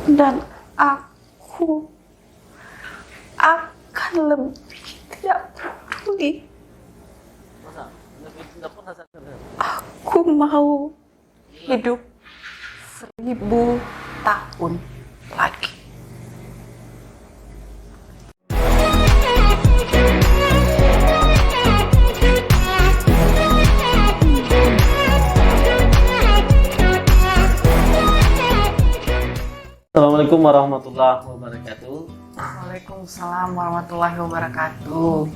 Dan aku akan lebih tidak peduli. Aku mau hidup 1000 tahun lagi. Assalamualaikum warahmatullahi wabarakatuh. Waalaikumsalam warahmatullahi wabarakatuh.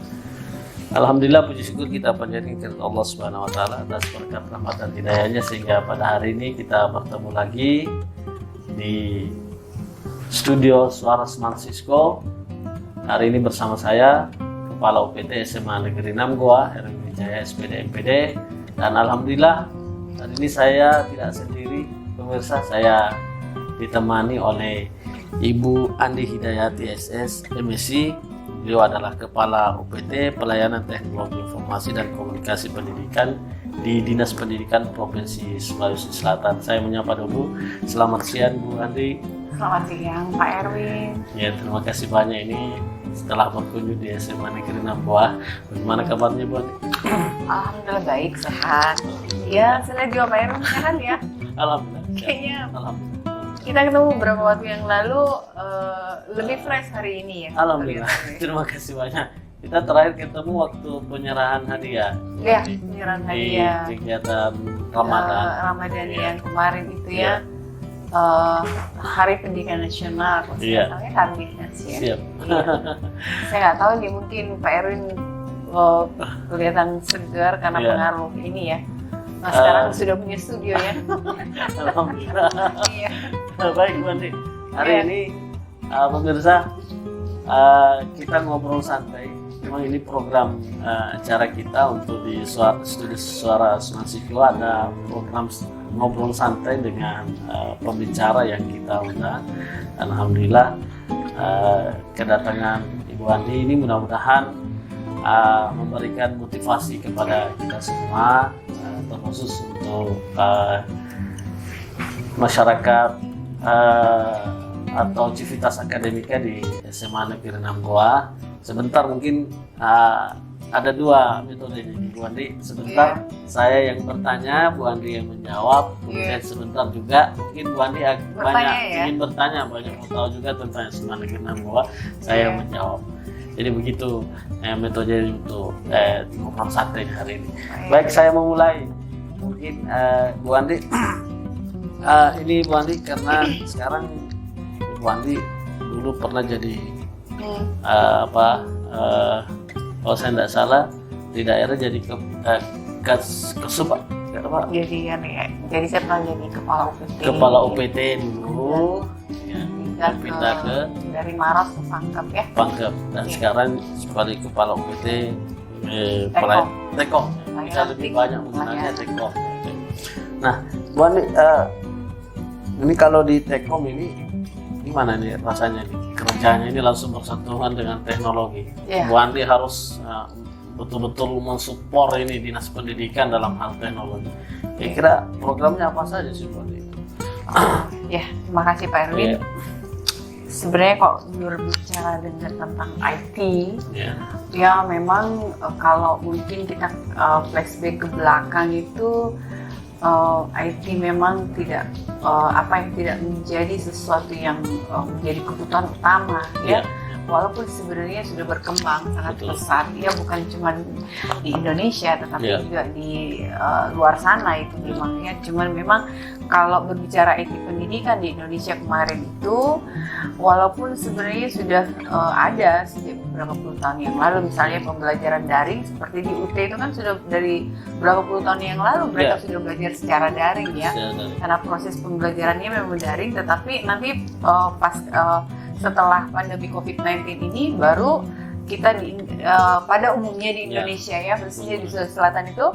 Alhamdulillah, puji syukur kita panjatkan Allah Subhanahu wa taala atas berkat rahmat dan hidayahnya sehingga pada hari ini kita bertemu lagi di studio Suara Smart Cisco. Hari ini bersama saya Kepala UPT SMA Negeri 6 Goa, Erwin Wijaya SPD MPD, dan alhamdulillah hari ini saya tidak sendiri pemirsa, saya ditemani oleh Ibu Andi Hidayati SS MSc. Beliau adalah Kepala UPT Pelayanan Teknologi Informasi dan Komunikasi Pendidikan di Dinas Pendidikan Provinsi Sulawesi Selatan. Saya menyapa dulu. Selamat siang Bu Andi. Selamat siang Pak Erwin. Ya, terima kasih banyak ini setelah berkunjung di SMA Negeri 6 Goa. Bagaimana kabarnya Bu Andi? Alhamdulillah baik, sehat. Ya, saya juga Pak Erwin sehat ya. Alhamdulillah. Kayaknya Alhamdulillah. kita ketemu beberapa waktu yang lalu, lebih fresh hari ini ya. Alhamdulillah. Terima kasih banyak. Kita terakhir ketemu waktu penyerahan hadiah. Ya, penyerahan hadiah Di kegiatan Ramadan. Ramadan Iya. yang kemarin itu Iya. ya. Hari Pendidikan Nasional, kalau Iya. saya Kamisnya sih ya. Siap. Iya. Saya nggak tahu nih, mungkin Pak Erwin kelihatan segar karena Iya. pengaruh ini ya. Nah, sekarang sudah punya studio ya. Alhamdulillah. Iya. Baik Bu Andi. Hari Iya. ini pemirsa, kita ngobrol santai. Memang ini program acara kita untuk di studio Suara Smart Cisco, ada program ngobrol santai dengan pembicara yang kita undang. Alhamdulillah kedatangan Ibu Andi ini mudah-mudahan memberikan motivasi kepada kita semua, terkhusus untuk masyarakat atau civitas akademika di SMA Negeri 6 Goa. Sebentar mungkin ada dua metode ini Bu Andi. Sebentar saya yang bertanya, Bu Andi yang menjawab. Kemudian sebentar juga mungkin Bu Andi banyak ingin bertanya, banyak mau tahu juga tentang SMA Negeri 6 Goa. Saya yang menjawab. Jadi begitu metode untuk ngobrol santai hari ini. Baik, saya memulai. Mungkin Bu Andi, ini Bu Andi karena sekarang Bu Andi dulu pernah jadi kalau saya tidak salah di daerah jadi kasubag, Jadi saya pernah jadi kepala UPT. Kepala UPT dulu, ya, pindah ke dari Maros ke Pangkep ya. Pangkep, dan sekarang sebagai kepala UPT Teko. Bisa lebih banyak menggunakan Teko. Nah, Bu Andi, ini kalau di Tekom ini gimana nih rasanya nih? Kerjanya ini langsung bersentuhan dengan teknologi. Yeah. Bu Andi harus betul-betul mensupport ini Dinas Pendidikan dalam hal teknologi. Kira-kira programnya apa saja sih Bu Andi? Ya, terima kasih Pak Erwin. Yeah. Sebenarnya kok berbicara dengan tentang IT, Yeah. ya memang kalau mungkin kita flashback ke belakang itu IT memang tidak tidak menjadi sesuatu yang menjadi kebutuhan utama ya. Yeah. Walaupun sebenarnya sudah berkembang sangat Betul. pesat ya, bukan cuma di Indonesia tetapi Yeah. juga di luar sana itu memang ya. Cuman memang kalau berbicara IT pendidikan di Indonesia kemarin itu, walaupun sebenarnya sudah ada sejak beberapa puluh tahun yang lalu, misalnya pembelajaran daring seperti di UT itu kan sudah dari berapa puluh tahun yang lalu mereka Yeah. sudah belajar secara daring ya. Karena proses pembelajarannya memang daring, tetapi nanti setelah pandemi COVID-19 ini baru kita pada umumnya di Indonesia ya, khususnya di Sulawesi Selatan itu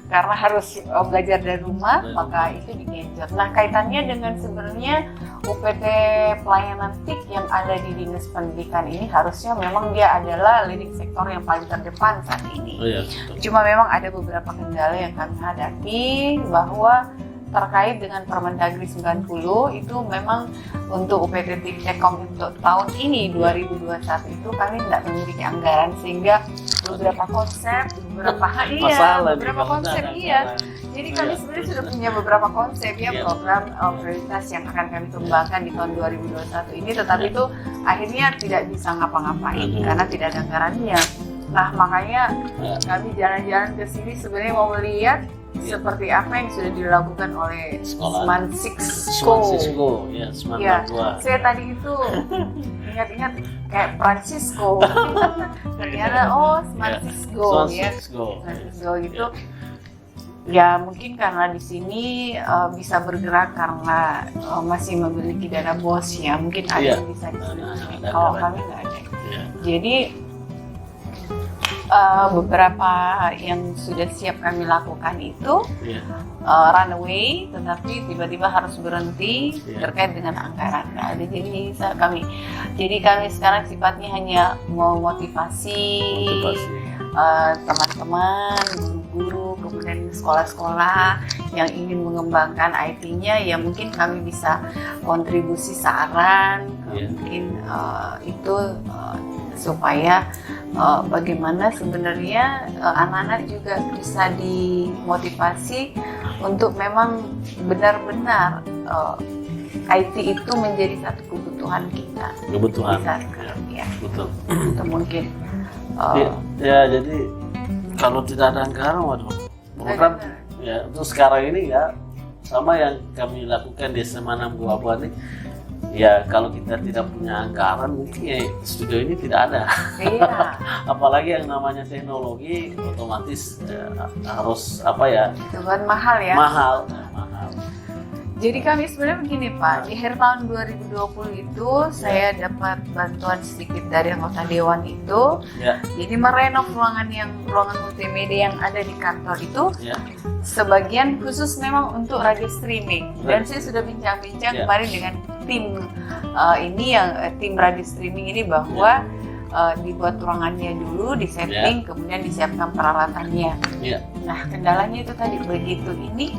karena harus belajar dari rumah, maka itu digenjot. Nah, kaitannya dengan sebenarnya UPT pelayanan TIK yang ada di Dinas Pendidikan ini harusnya memang dia adalah leading sektor yang paling terdepan saat ini. Oh, iya, Cuma memang ada beberapa kendala yang kami hadapi, bahwa terkait dengan Permendagri 90 itu memang untuk UPT Tekkom untuk tahun ini 2021 itu kami tidak memiliki anggaran, sehingga beberapa konsep, beberapa konsep Jadi kami sebenarnya sudah punya beberapa konsep ya, program prioritas yang akan kami kembangkan di tahun 2021 ini, tetapi itu akhirnya tidak bisa ngapa-ngapain karena tidak ada anggarannya. Nah, makanya kami jalan-jalan ke sini sebenarnya mau melihat seperti apa yang sudah dilakukan oleh Smart Sixco. Ya, saya tadi itu ingat-ingat kayak Francisco. Ternyata Smart Sixco ya. Smart Sixco gitu. Ya mungkin karena di sini bisa bergerak karena masih memiliki dana BOS ya, mungkin ada yang bisa diselidiki. Kalau kami nggak ada. Jadi beberapa yang sudah siap kami lakukan itu runaway, tetapi tiba-tiba harus berhenti terkait dengan anggaran. Nah, jadi kami sekarang sifatnya hanya memotivasi teman-teman, guru, kemudian sekolah-sekolah yang ingin mengembangkan IT-nya, ya mungkin kami bisa kontribusi saran, mungkin itu supaya bagaimana sebenarnya anak-anak juga bisa dimotivasi untuk memang benar-benar IT itu menjadi satu kebutuhan kita. Kebutuhan. Ya. Betul. Itu mungkin. Ya, jadi kalau tidak ada anggaran, waduh, program ya untuk sekarang ini ya sama yang kami lakukan di SMA 6 Gua ini. Ya kalau kita tidak punya anggaran mungkin ya studio ini tidak ada. Iya. Apalagi yang namanya teknologi otomatis harus itu kan mahal ya. Mahal. Jadi kami sebenarnya begini Pak, di akhir tahun 2020 itu saya dapat bantuan sedikit dari anggota dewan itu. Jadi merenov ruangan multimedia yang ada di kantor itu. Sebagian khusus memang untuk radio streaming. Dan saya sudah bincang-bincang kemarin dengan tim radio streaming ini bahwa dibuat ruangannya dulu, disetting, kemudian disiapkan peralatannya. Nah, kendalanya itu tadi begitu ini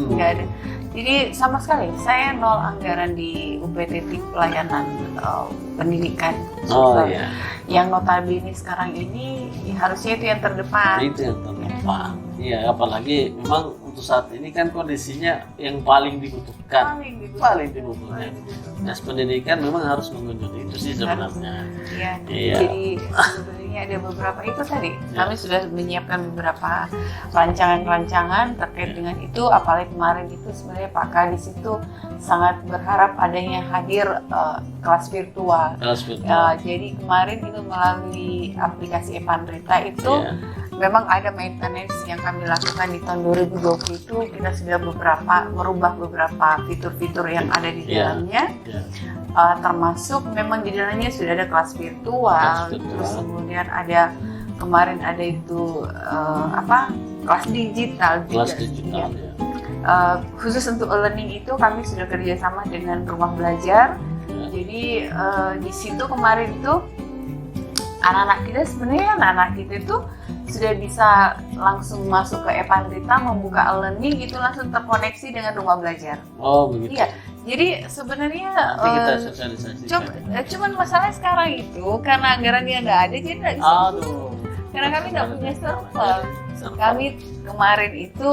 nggak ada. Jadi sama sekali saya nol anggaran di UPT pelayanan pendidikan. Yang notabene sekarang ini harusnya itu yang terdepan. Itu yang terdepan. Iya, apalagi memang untuk saat ini kan kondisinya yang paling dibutuhkan. Paling dibutuhkan. Dinas pendidikan memang harus mengunjungi itu sih sebenarnya. Iya. Jadi sebenarnya ada beberapa itu tadi. Kami sudah menyiapkan beberapa rancangan-rancangan terkait dengan itu. Apalagi kemarin itu sebenarnya Pak Kadis itu sangat berharap adanya hadir kelas virtual. Jadi kemarin itu melalui aplikasi Epandrita itu memang ada maintenance yang kami lakukan di tahun 2020 itu. Kita sudah merubah beberapa fitur-fitur yang ada di dalamnya. Termasuk memang di dalamnya sudah ada kelas virtual. Terus kemudian kemarin ada itu kelas digital juga. Khusus untuk learning itu kami sudah kerjasama dengan rumah belajar. Jadi di situ kemarin itu anak-anak kita itu sudah bisa langsung masuk ke Epandrita, membuka learning itu langsung terkoneksi dengan rumah belajar. Oh begitu. Iya. Jadi sebenarnya kita sosialisasi. Cuman masalah sekarang itu karena anggarannya nggak ada, jadi nggak bisa. Karena kami nggak punya server. Kami kemarin itu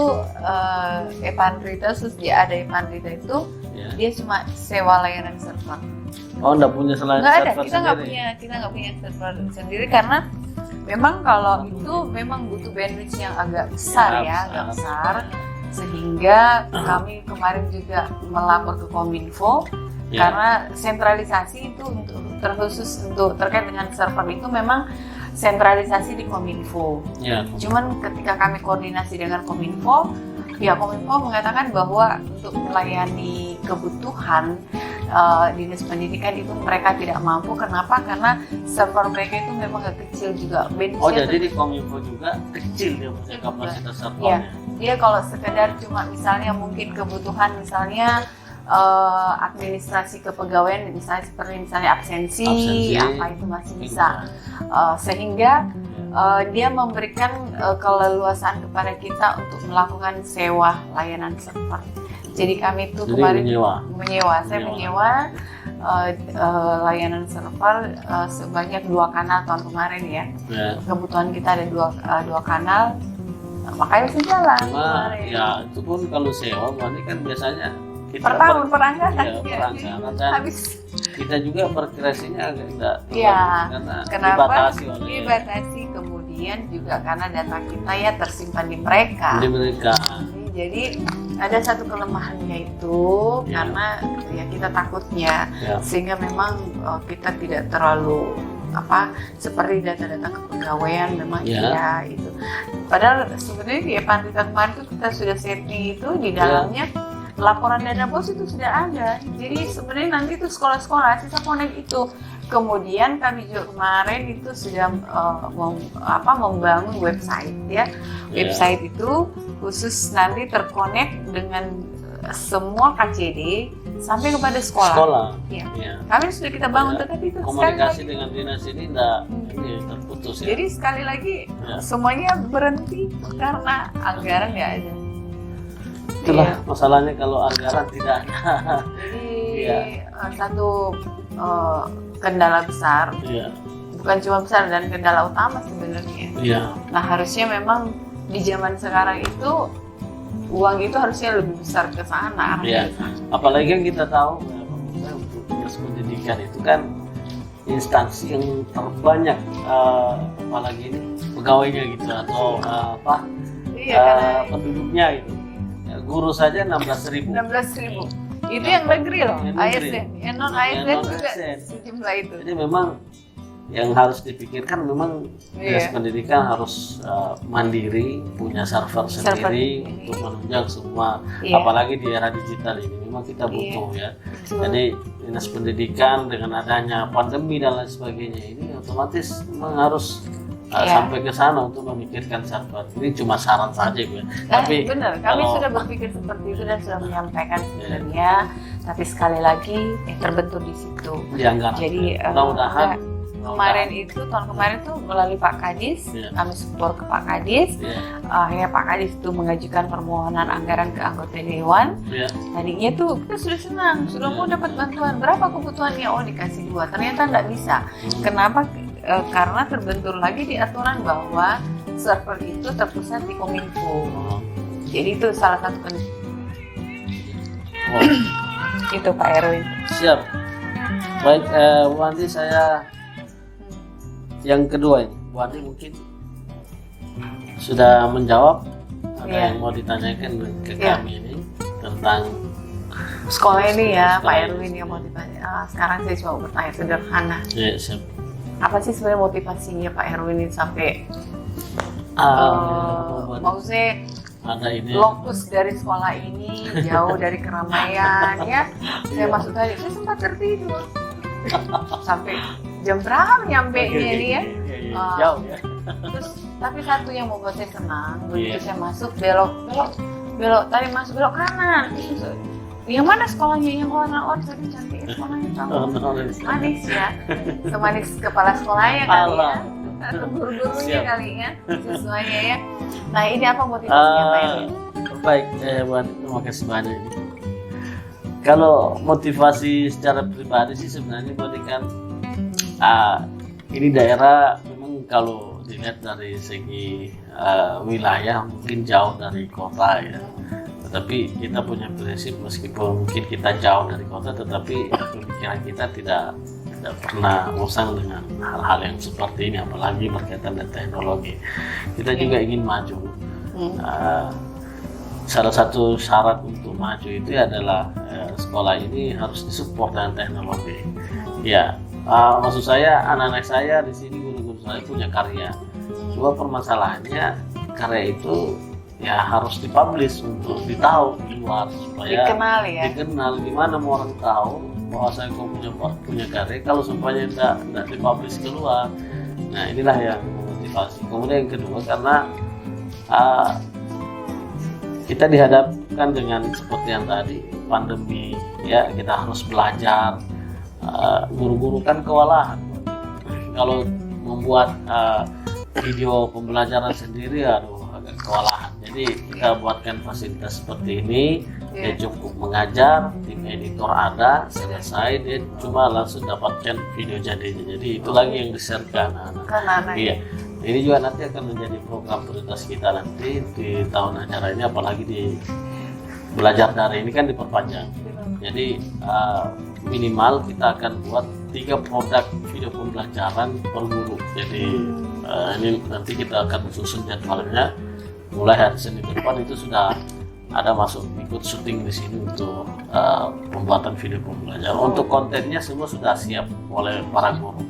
Epandrita, terus dia ada Epandrita itu dia cuma sewa layanan server. Oh, nggak punya server sendiri? Kita nggak punya server sendiri karena memang kalau itu memang butuh bandwidth yang agak besar agak besar. Sehingga kami kemarin juga melapor ke Kominfo karena sentralisasi itu terkhusus untuk terkait dengan server itu memang sentralisasi di Kominfo. Cuman ketika kami koordinasi dengan Kominfo, pihak Kominfo mengatakan bahwa untuk melayani kebutuhan dinas pendidikan itu mereka tidak mampu. Kenapa? Karena server mereka itu memang agak kecil juga. Jadi di Kominfo juga kecil dia punya kapasitas servernya. Dia kalau sekedar cuma misalnya mungkin kebutuhan misalnya administrasi kepegawaian misalnya seperti absensi apa itu masih bisa. Sehingga dia memberikan keleluasaan kepada kita untuk melakukan sewa layanan server. Jadi kami itu kemarin saya menyewa layanan server sebanyak 2 kanal tahun kemarin ya. Kebutuhan kita ada dua kanal, makanya bisa jalan. Ya itu pun kalau sewa berarti kan biasanya kita per tahun perangkatan. Habis kita juga berkreasinya agak enggak karena dibatasi kemudian juga karena data kita ya tersimpan di mereka. Jadi ada satu kelemahannya itu karena ya kita takutnya sehingga memang kita tidak terlalu seperti data-data kepegawaian memang itu. Padahal sebenarnya ya Pandita kemarin itu kita sudah setting itu di dalamnya. Laporan dana bos itu sudah ada. Jadi sebenarnya nanti itu sekolah-sekolah sisa connect itu. Kemudian kami juga kemarin itu sudah membangun website ya. Website itu khusus nanti terkonek dengan semua KCD sampai kepada sekolah. Ya. Kami sudah kita bangun, tetapi itu komunikasi dengan dinas ini tidak terputus ya. Jadi sekali lagi semuanya berhenti karena anggaran nggak ada. Itulah masalahnya kalau anggaran tidak ada. Jadi satu kendala besar, bukan cuma besar dan kendala utama sebenarnya. Nah harusnya memang di zaman sekarang itu uang itu harusnya lebih besar ke sana. Apalagi yang kita tahu untuk dinas pendidikan itu kan instansi yang terbanyak, apalagi ini pegawainya gitu atau penduduknya gitu. Guru saja 16.000. Itu yang negeri loh, ASN. Yang non ASN juga sejumlah itu. Jadi memang yang harus dipikirkan memang dinas pendidikan harus mandiri, punya server sendiri untuk menunjang semua. Apalagi di era digital ini memang kita butuh ya. Jadi dinas pendidikan dengan adanya pandemi dan lain sebagainya ini otomatis memang harus sampai ke sana untuk memikirkan server. Ini cuma saran saja gue. Tapi benar, kami sudah berpikir seperti itu dan sudah menyampaikan sebenarnya. Tapi sekali lagi terbentur di situ. Jadi mudah-mudahan tahun kemarin itu melalui Pak Kadis, kami support ke Pak Kadis. Akhirnya Pak Kadis itu mengajukan permohonan anggaran ke anggota dewan. Tadinya tuh kita sudah senang, sudah mau dapat bantuan. Berapa kebutuhannya? Oh dikasih 2. Ternyata nggak bisa. Kenapa? Karena terbentur lagi di aturan bahwa server itu terpusat di Kominfo. Jadi itu salah satu itu Pak Erwin. Siap. Baik, Bu Andi, saya yang kedua ini, Bu Andi mungkin sudah menjawab ada yang mau ditanyakan ke kami ini tentang sekolah ini ya, Pak Erwin yang mau ditanya. Sekarang saya coba bertanya sederhana. Siap. Apa sih sebenarnya motivasinya Pak Erwin ini sampai maksudnya ada ide lokus dari sekolah ini jauh dari keramaian ya? Saya masuk tadi, saya sempat tertidur sampai jam berapa nyampe-nya dia? Jauh ya. Terus tapi satu yang membuat saya senang, begitu saya masuk belok tadi masuk belok kanan. Yang mana sekolahnya? Yang warna oranye tadi cantik sekolahnya manis ya, semanis kepala sekolahnya kali ya, atau guru-gurunya kali ya, sesuanya ya. Nah ini apa motivasinya Pak Erwin? Baik, terima kasih banyak. Kalau motivasi secara pribadi sih sebenarnya berarti kan ini daerah memang kalau dilihat dari segi wilayah mungkin jauh dari kota ya. Tetapi kita punya prinsip meskipun mungkin kita jauh dari kota, tetapi pemikiran kita tidak pernah bosan dengan hal-hal yang seperti ini, apalagi berkaitan dengan teknologi. Kita juga ingin maju. Salah satu syarat untuk maju itu adalah sekolah ini harus disupport dengan teknologi. Ya, maksud saya anak-anak saya di sini, guru-guru saya punya karya. Cuma permasalahannya karya itu ya harus dipublish untuk ditahu di luar supaya dikenal. Gimana mau orang tahu bahwa saya punya karya kalau supaya tidak dipublish keluar. Nah inilah yang memotivasi. Kemudian yang kedua karena kita dihadapkan dengan seperti yang tadi pandemi ya, kita harus belajar. Guru-guru kan kewalahan kalau membuat video pembelajaran sendiri, aduh agak kewalahan. Jadi kita buatkan fasilitas seperti ini. Dia cukup mengajar, tim editor ada, selesai dia cuma langsung dapatkan video jadinya. Jadi itu lagi yang di-share ke anak-anak. Iya. Ini juga nanti akan menjadi program prioritas kita nanti di tahun acara ini, apalagi di belajar daring ini kan diperpanjang. Jadi minimal kita akan buat 3 produk video pembelajaran per guru. Jadi ini nanti kita akan susun jadwalnya. Mulai hari Senin depan itu sudah ada masuk ikut syuting di sini untuk pembuatan video pembelajaran. Untuk kontennya semua sudah siap oleh para guru.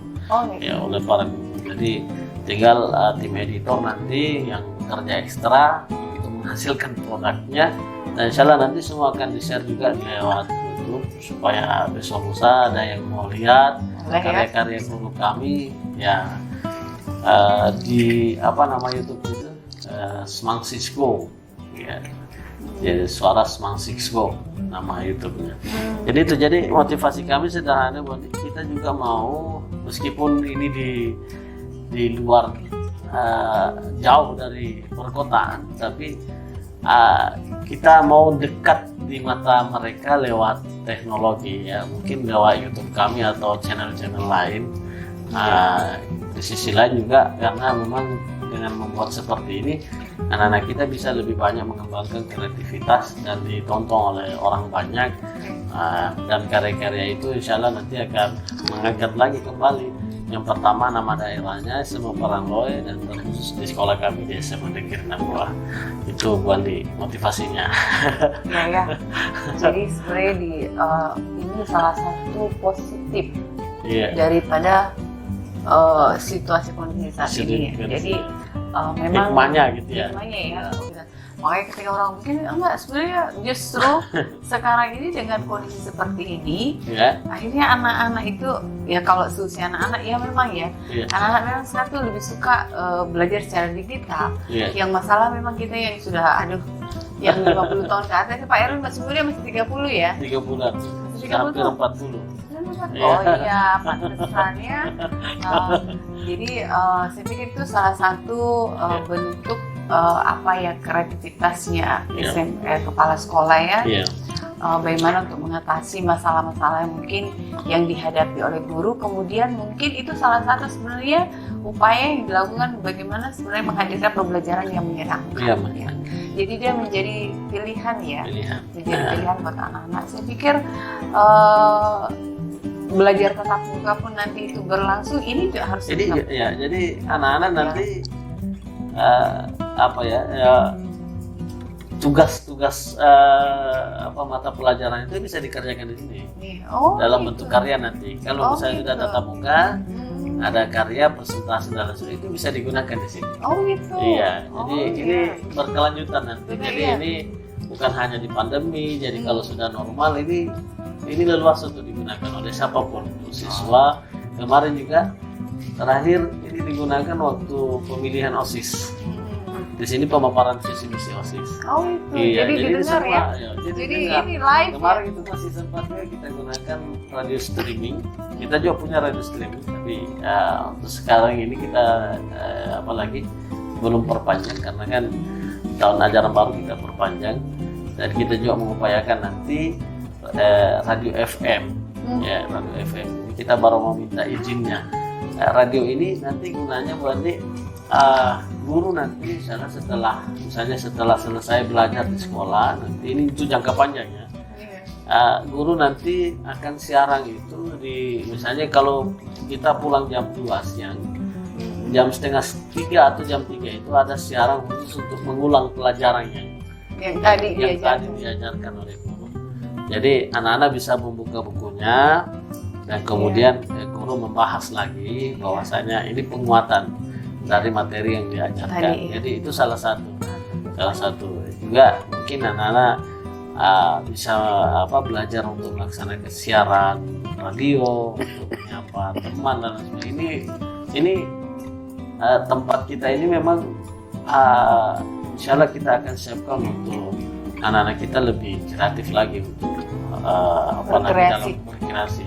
Ya, oleh para guru. Jadi tinggal tim editor nanti yang kerja ekstra untuk menghasilkan produknya. Dan insya Allah nanti semua akan di-share juga lewat YouTube supaya besok lusa ada yang mau lihat karya-karya guru kami ya di YouTube itu Semang Sisgo ya. Jadi Suara Semang Sisgo nama YouTube-nya. Jadi motivasi kami sederhana, buat kita juga mau meskipun ini di luar jauh dari perkotaan, tapi kita mau dekat di mata mereka lewat teknologi ya, mungkin lewat YouTube kami atau channel-channel lain. Di sisi lain juga karena memang dengan membuat seperti ini anak-anak kita bisa lebih banyak mengembangkan kreativitas dan ditonton oleh orang banyak, dan karya-karya itu insya Allah nanti akan mengangkat lagi kembali yang pertama nama daerahnya semua Parangloe dan terkhusus di sekolah kami di SMA Negeri Nangua. Itu Wali motivasinya. Ya. Jadi sebenarnya ini salah satu positif daripada situasi kondisi saat ini. Jadi memang hikmahnya gitu ya. Makanya ketika orang mungkin enggak, sebenarnya justru sekarang ini dengan kondisi seperti ini, akhirnya anak-anak itu ya, kalau seusia anak-anak ya memang ya, anak-anak memang sekarang tuh lebih suka belajar secara digital. Yang masalah memang kita yang sudah yang 50 tahun ke atas, Pak Erwin masih muda, masih 30 ya? 30-an, hampir 40. Oh iya, pantesannya. Jadi saya pikir itu salah satu bentuk kreativitasnya kepala sekolah ya. Bagaimana untuk mengatasi masalah-masalah yang mungkin yang dihadapi oleh guru. Kemudian mungkin itu salah satu sebenarnya upaya yang dilakukan bagaimana sebenarnya menghadirkan pembelajaran yang menyenangkan. Jadi dia menjadi pilihan ya. Menjadi pilihan buat anak-anak. Saya pikir belajar tatap muka pun nanti itu berlangsung, ini juga harus jadi anak-anak nanti tugas-tugas mata pelajaran itu bisa dikerjakan di sini dalam bentuk karya nanti. Kalau misalnya sudah tatap muka, ada karya presentasi dan lain itu bisa digunakan di sini. Jadi ini berkelanjutan nanti. Jadi ini bukan hanya di pandemi. Jadi kalau sudah normal ini leluasa untuk digunakan oleh siapapun, siswa. Kemarin juga terakhir ini digunakan waktu pemilihan OSIS. Di sini pemaparan visi misi OSIS. Jadi didengar ya. Jadi ini live. Kemarin itu masih sempatnya kita gunakan radio streaming. Kita juga punya radio streaming, tapi untuk sekarang ini kita apalagi belum perpanjang karena kan tahun ajaran baru kita perpanjang, dan kita juga mengupayakan nanti radio FM. Radio FM. Kita baru mau minta izinnya. Radio ini nanti gunanya buat guru nanti setelah selesai belajar di sekolah, nanti ini itu jangka panjangnya. Guru nanti akan siaran itu misalnya kalau kita pulang jam 2 siang, jam setengah 3 atau jam 3 itu ada siaran khusus untuk mengulang pelajaran yang tadi diajarkan oleh guru. Jadi anak-anak bisa membuka bukunya dan kemudian guru membahas lagi bahwasanya ini penguatan dari materi yang diajarkan. Jadi itu salah satu juga mungkin anak-anak bisa belajar untuk melaksanakan siaran radio, untuk menyapa teman dan sebagainya. Ini tempat kita ini memang insya Allah kita akan siapkan untuk anak-anak kita lebih kreatif lagi untuk dalam berkreasi.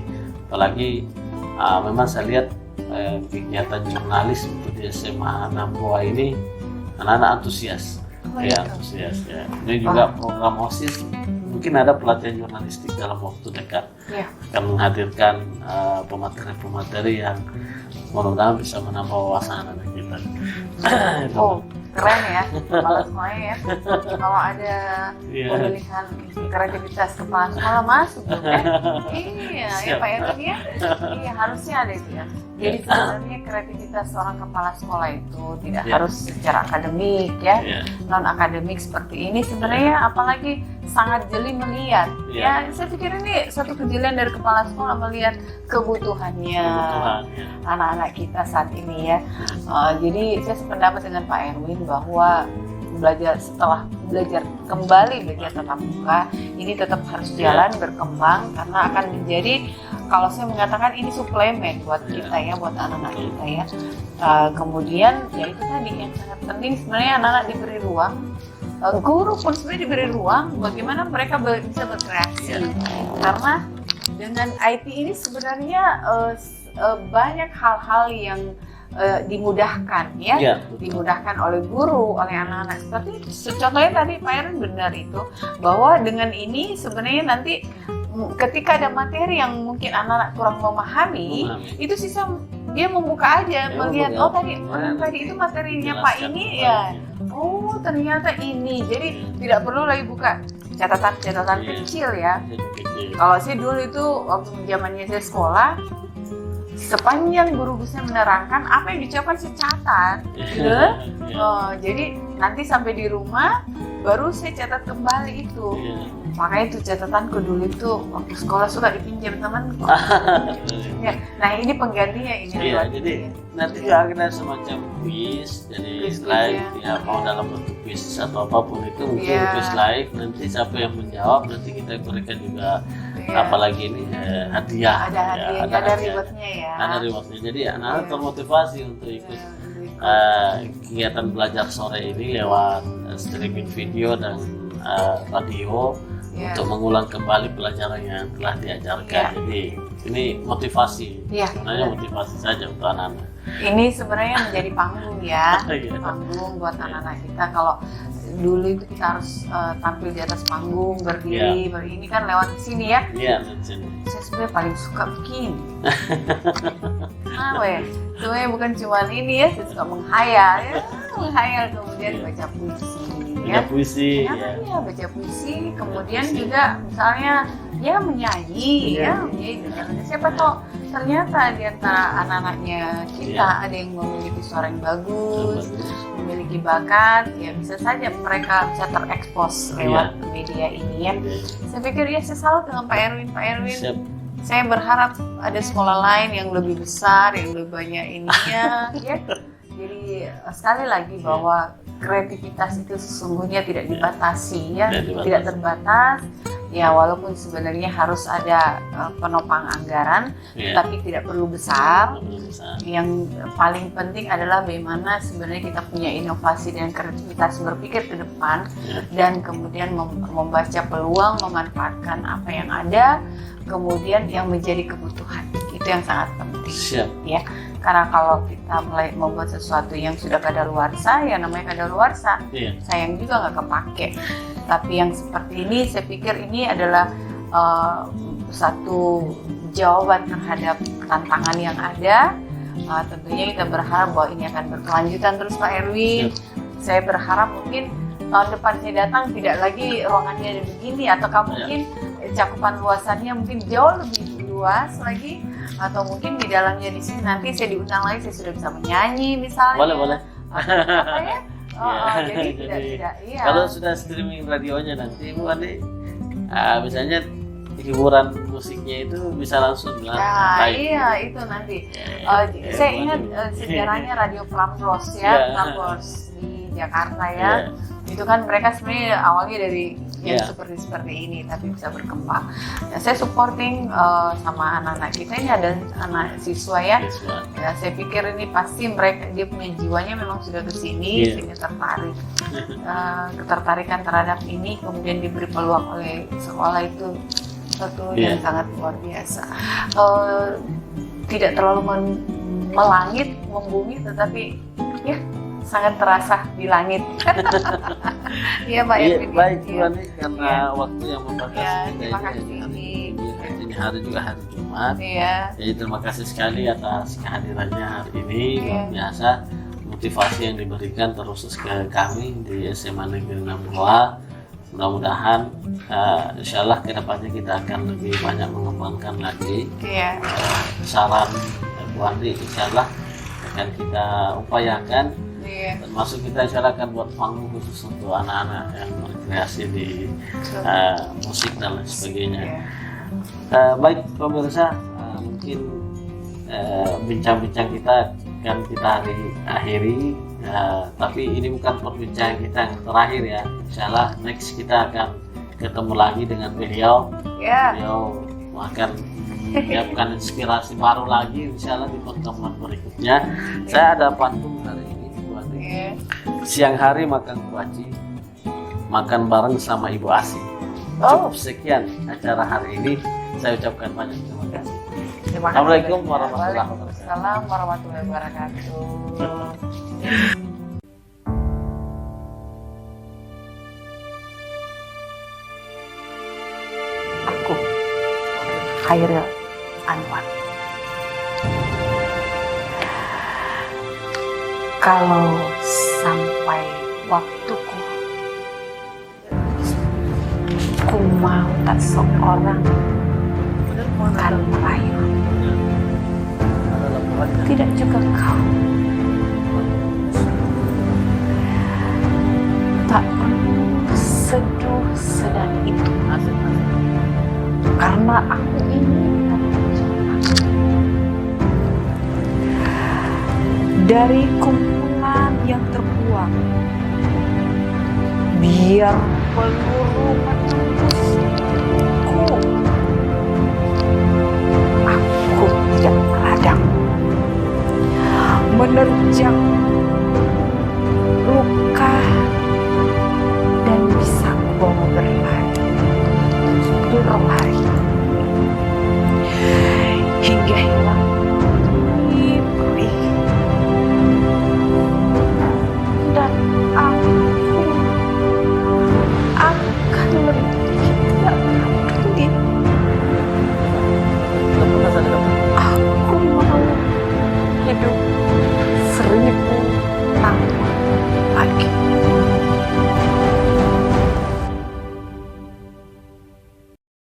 Apalagi memang saya lihat kegiatan jurnalis untuk di SMA Namboa ini anak-anak antusias. Antusias ya. Ini juga program OSIS, mungkin ada pelatihan jurnalistik dalam waktu dekat. Akan menghadirkan pemateri-pemateri yang mudah-mudahan bisa menambah wawasan anak kita. Keren ya, kepala sekolahnya ya. Kalau ada pemilihan kreativitas kepala sekolah masuk dong ya. Iya, Pak Erwin ya. Iya, harusnya ada itu ya. Jadi sebenarnya kreativitas seorang kepala sekolah itu tidak harus secara akademik ya, non akademik seperti ini sebenarnya, apalagi sangat jeli melihat. Ya, saya pikir ini suatu kejelian dari kepala sekolah melihat kebutuhannya anak-anak kita saat ini ya. Jadi saya sependapat dengan Pak Erwin bahwa setelah belajar tatap muka ini tetap harus jalan berkembang, karena akan menjadi, kalau saya mengatakan ini suplemen buat kita ya, buat anak-anak kita ya. Kemudian ya itu tadi yang sangat penting sebenarnya, anak-anak diberi ruang, guru pun sebenarnya diberi ruang bagaimana mereka bisa berkreasi, karena dengan IT ini sebenarnya banyak hal-hal yang dimudahkan ya, dimudahkan oleh guru, oleh anak-anak. Seperti contohnya tadi Pak Erwin benar itu, bahwa dengan ini sebenarnya nanti ketika ada materi yang mungkin anak-anak kurang memahami, itu sisa dia membuka aja, melihat tadi itu materinya Pak ini ya, ternyata ini, jadi tidak perlu lagi buka catatan kecil ya. Kalau saya dulu itu waktu zamannya saya sekolah, sepanjang guru saya menerangkan apa yang diucapkan saya catat, jadi nanti sampai di rumah baru saya catat kembali itu. Makanya itu catatanku dulu itu waktu sekolah suka dipinjam temanku. Nah ini penggantinya ini. Jadi nanti juga ada semacam quiz, jadi live ya, mau dalam bentuk quiz atau apapun itu, mungkin quiz live, nanti siapa yang menjawab nanti kita berikan juga apalagi ini hadiah. Ada rewardnya ya. Ada rewardnya. Jadi anak-anak termotivasi untuk ikut kegiatan belajar sore ini lewat streaming video dan radio untuk mengulang kembali pelajaran yang telah diajarkan. Jadi ini motivasi, sebenarnya motivasi saja untuk anak-anak. Ini sebenarnya menjadi panggung ya, panggung buat anak-anak kita. Kalau dulu itu kita harus tampil di atas panggung, berdiri, ini kan lewat sini ya. Saya sebenarnya paling suka begini. Sebenarnya bukan cuma ini ya, saya suka menghayal kemudian baca puisi. Baca puisi, kemudian juga misalnya menyanyi, siapa tahu ternyata di antara anak-anaknya kita ada yang memiliki suara yang bagus, memiliki bakat, ya bisa saja mereka bisa terekspos lewat media ini ya. Saya pikir saya salut dengan Pak Erwin. Saya berharap ada sekolah lain yang lebih besar, yang lebih banyak ininya ya. Jadi sekali lagi bahwa kreativitas itu sesungguhnya tidak dibatasi ya, tidak terbatas ya, walaupun sebenarnya harus ada penopang anggaran, tapi tidak perlu besar. Yang paling penting adalah bagaimana sebenarnya kita punya inovasi dan kreativitas berpikir ke depan, dan kemudian membaca peluang, memanfaatkan apa yang ada, kemudian yang menjadi kebutuhan, itu yang sangat penting ya. Karena kalau kita mulai membuat sesuatu yang sudah kadaluarsa, yang namanya kadaluarsa, sayang juga nggak kepake. Tapi yang seperti ini, saya pikir ini adalah satu jawaban terhadap tantangan yang ada. Tentunya kita berharap bahwa ini akan berkelanjutan terus Pak Erwin. Saya berharap mungkin tahun depan saya datang tidak lagi ruangannya begini, atau mungkin cakupan luasannya mungkin jauh lebih luas lagi, atau mungkin di dalamnya di sini nanti saya diundang lagi, saya sudah bisa menyanyi misalnya. Boleh. Apa ya? Jadi tidak. Kalau sudah streaming radionya nanti Bu Andi, misalnya hiburan musiknya itu bisa langsung live. Itu nanti. Saya ingat sejarahnya Radio Prambors Prambors di Jakarta ya. Itu kan mereka sebenarnya awalnya dari yang seperti ini, tapi bisa berkembang. Saya supporting sama anak-anak kita, ini ada anak siswa ya. Saya pikir ini pasti dia punya jiwanya memang sudah ke sini, sehingga tertarik. Ketertarikan terhadap ini kemudian diberi peluang oleh sekolah, itu satu yang sangat luar biasa. Tidak terlalu melangit, membumi, tetapi ya sangat terasa di langit. Iya Pak. Iya, baik Bu ya. Ani, karena waktu yang membatasi Ya, kita terima ini, kasih. ini hari juga hari Jumat. Iya. Jadi terima kasih sekali atas kehadirannya hari ini, Iya. luar biasa motivasi yang diberikan terus ke kami di SMA Negeri 62. Mudah-mudahan insya Allah kedepannya kita akan lebih banyak mengembangkan lagi Iya. saran Bu Andi, insya Allah akan kita upayakan. Iya. Termasuk kita insya Allah akan buat panggung khusus untuk anak-anak yang berkreasi di musik dan lain sebagainya. Iya. Baik pemirsa, mungkin bincang-bincang kita akan kita akhiri, tapi ini bukan perbincangan kita yang terakhir ya. Insya Allah next kita akan ketemu lagi dengan beliau. Ya. Beliau akan menyiapkan inspirasi baru lagi insya Allah di pertemuan berikutnya. Saya ada pantun hari ini buat Iya. siang hari makan kuaci, makan bareng sama Ibu Asi. Oh. Cukup sekian acara hari ini. Saya ucapkan banyak terima kasih. Terima kasih. Assalamualaikum warahmatullahi wabarakatuh. Waalaikumsalam warahmatullahi wabarakatuh. Aku Khairil Anwar. Kalau sampai waktuku, ku mau tak seorang akan merayu. Tidak juga kau. Tak perlu seduh sedang itu. Karena aku ingin dari kumpulan yang terbuang, biar peluru menembusku. Aku tidak meradang, menerjang luka dan bisa bawa berlari hingga hilang perih